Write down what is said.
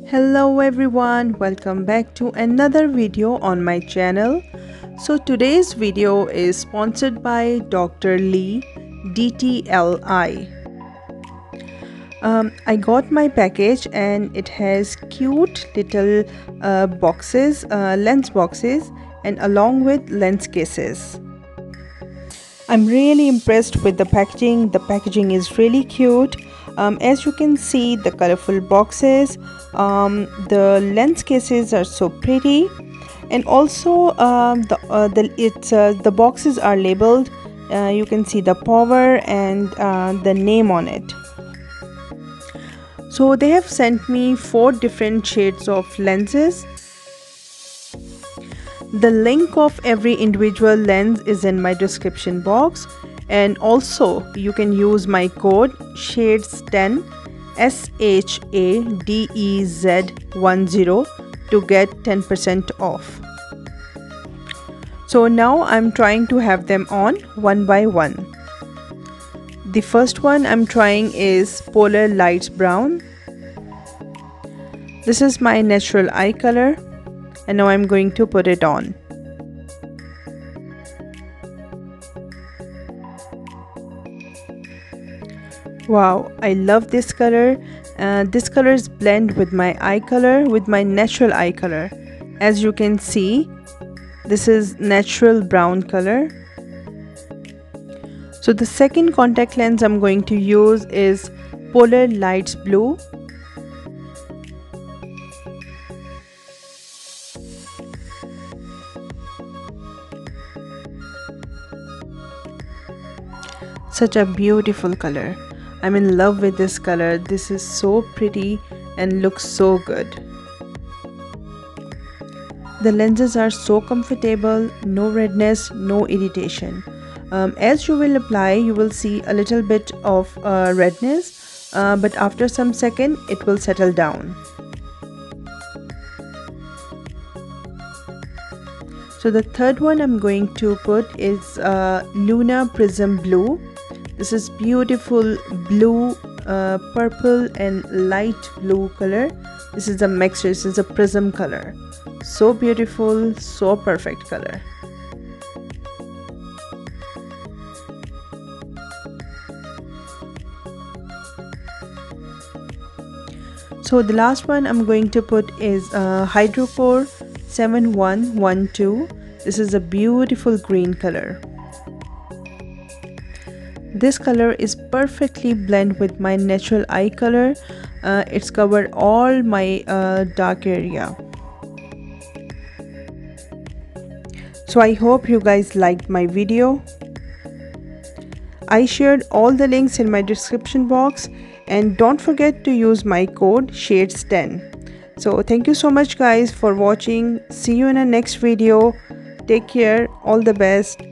Hello everyone, welcome back to another video on my channel. So today's video is sponsored by DTLEYE DTLEYE. I got my package and it has cute little boxes, lens boxes, and along with lens cases. I'm really impressed with the packaging. The packaging is really cute. As you can see, the colorful boxes, the lens cases are so pretty, and also the boxes are labeled. You can see the power and the name on it. So they have sent me 4 different shades of lenses. The link of every individual lens is in my description box, and also you can use my code Shadez10 SHADEZ10 to get 10% off. So now I'm trying to have them on one by one. The first one I'm trying is Polar Lights Brown. This is my natural eye color, and now I'm going to put it on. Wow, I love this color. This colors blend with my eye color, with my natural eye color. As you can see, this is natural brown color. So the second contact lens I'm going to use is Polar Lights Blue. Such a beautiful color. I'm in love with this color. This is so pretty and looks so good. The lenses are so comfortable, no redness, no irritation. As you will apply, you will see a little bit of redness, but after some second it will settle down. So the third one I'm going to put is Luna Prism Blue. This is beautiful blue, purple and light blue color. This is a mixture. This is a prism color. So beautiful, so perfect color. So the last one I'm going to put is Hidrocor 7112. This is a beautiful green color. This color is perfectly blend with my natural eye color. It's covered all my dark area. So I hope you guys liked my video. I shared all the links in my description box, and don't forget to use my code Shadez10. So thank you so much guys for watching. See you in the next video. Take care. All the best.